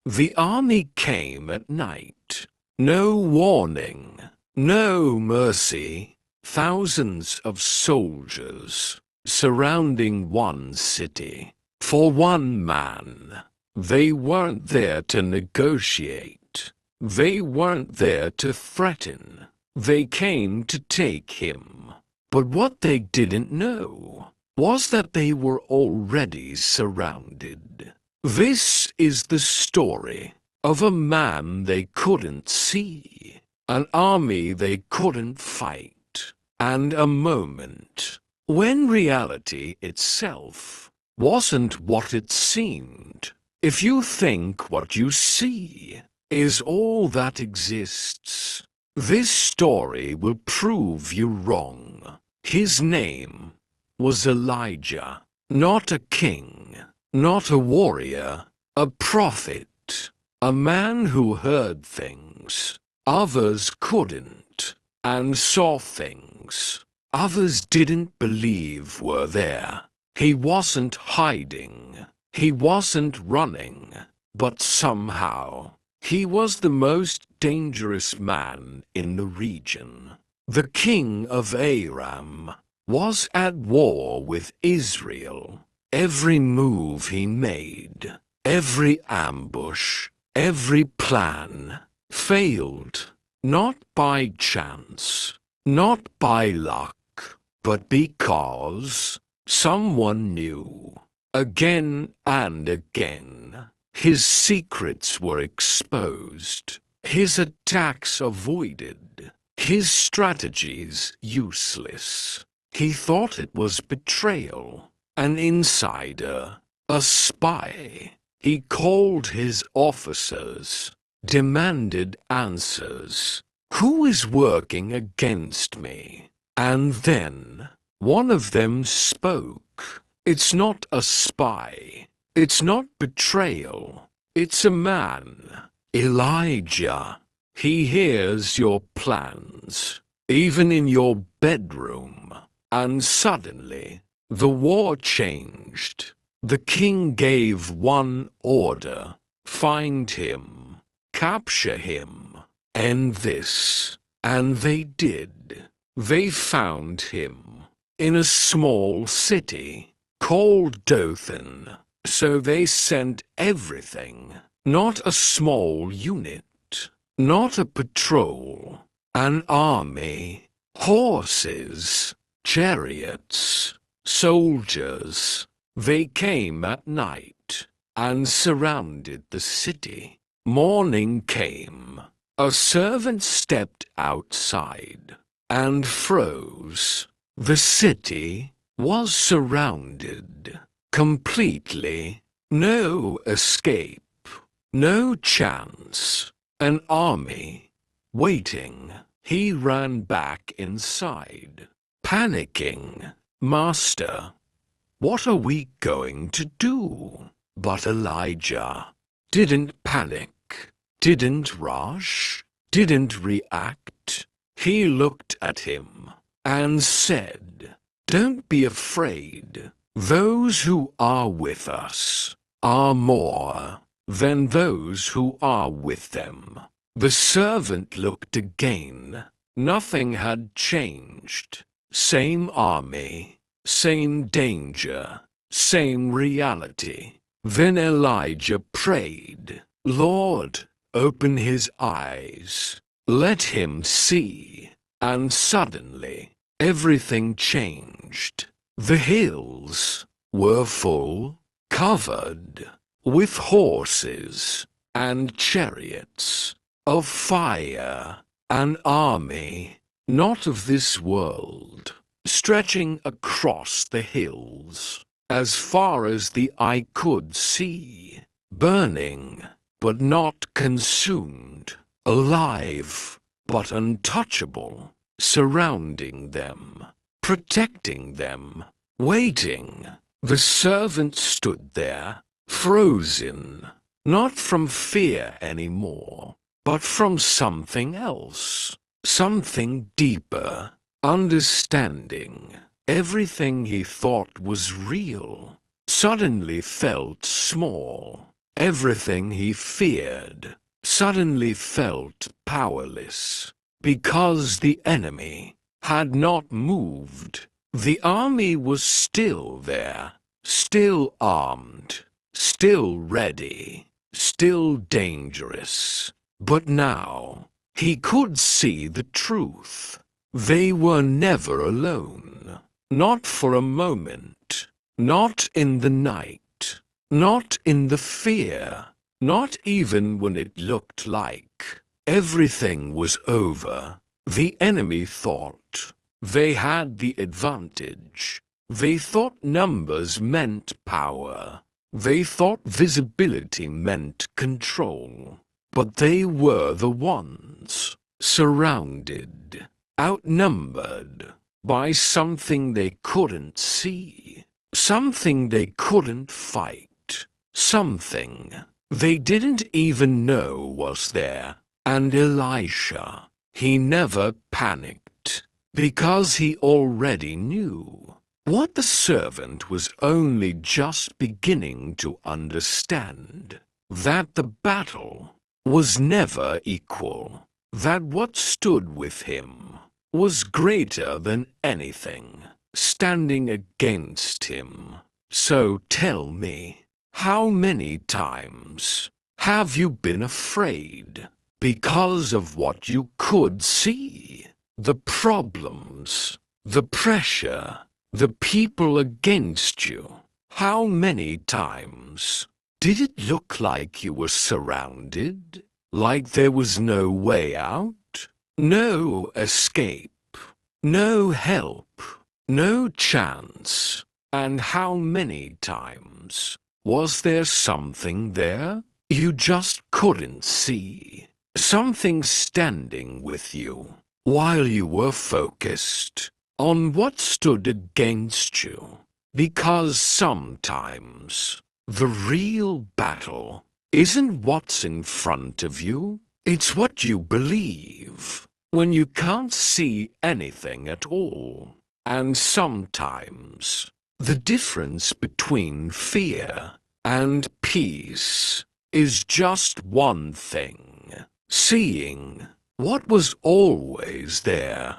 The army came at night. No warning, no mercy. Thousands of soldiers surrounding one city. For one man. They weren't there to negotiate. They weren't there to threaten. They came to take him. But what they didn't know was that they were already surrounded. This is the story of a man they couldn't see, an army they couldn't fight, and a moment when reality itself wasn't what it seemed. If you think what you see is all that exists, this story will prove you wrong. His name was Elijah, not a king, not a warrior, a prophet, a man who heard things others couldn't, and saw things others didn't believe were there. He wasn't hiding, he wasn't running, but somehow he was the most dangerous man in the region. The king of Aram was at war with Israel. Every move he made, every ambush, every plan failed, not by chance, not by luck, but because someone knew. Again and again, his secrets were exposed, his attacks avoided, his strategies useless. He thought it was betrayal, an insider, a spy. He called his officers, demanded answers. Who is working against me? And then one of them spoke. It's not a spy. It's not betrayal. It's a man, Elijah. He hears your plans, even in your bedroom. And suddenly, the war changed. The king gave one order: find him, capture him, end this. And they did. They found him in a small city called Dothan. So they sent everything, not a small unit, not a patrol, an army, horses, chariots, soldiers. They came at night and surrounded the city. Morning came. A servant stepped outside and froze. The city was surrounded completely. No escape, no chance. An army waiting. He ran back inside, panicking. Master, what are we going to do? But Elijah didn't panic, didn't rush, didn't react. He looked at him and said, "Don't be afraid. Those who are with us are more than those who are with them." The servant looked again. Nothing had changed. Same army, same danger, same reality. Then Elijah prayed, "Lord, open his eyes. Let him see." And suddenly, everything changed. The hills were full, covered with horses and chariots, of fire, an army not of this world, stretching across the hills, as far as the eye could see, burning, but not consumed, alive, but untouchable, surrounding them, protecting them, waiting. The servant stood there, frozen, not from fear anymore, but from something else. Something deeper, understanding. Everything he thought was real suddenly felt small. Everything he feared suddenly felt powerless, because the enemy had not moved. The army was still there, still armed, still ready, still dangerous. But now he could see the truth. They were never alone. Not for a moment. Not in the night. Not in the fear. Not even when it looked like everything was over. The enemy thought they had the advantage. They thought numbers meant power. They thought visibility meant control. But they were the ones surrounded, outnumbered by something they couldn't see, something they couldn't fight, something they didn't even know was there. And Elisha, he never panicked, because he already knew what the servant was only just beginning to understand: that the battle was never equal, that what stood with him was greater than anything standing against him. So tell me, how many times have you been afraid because of what you could see? The problems, the pressure, the people against you. How many times did it look like you were surrounded? Like there was no way out? No escape? No help? No chance? And how many times was there something there you just couldn't see? Something standing with you while you were focused on what stood against you? Because sometimes the real battle isn't what's in front of you, it's what you believe when you can't see anything at all. And sometimes the difference between fear and peace is just one thing: seeing what was always there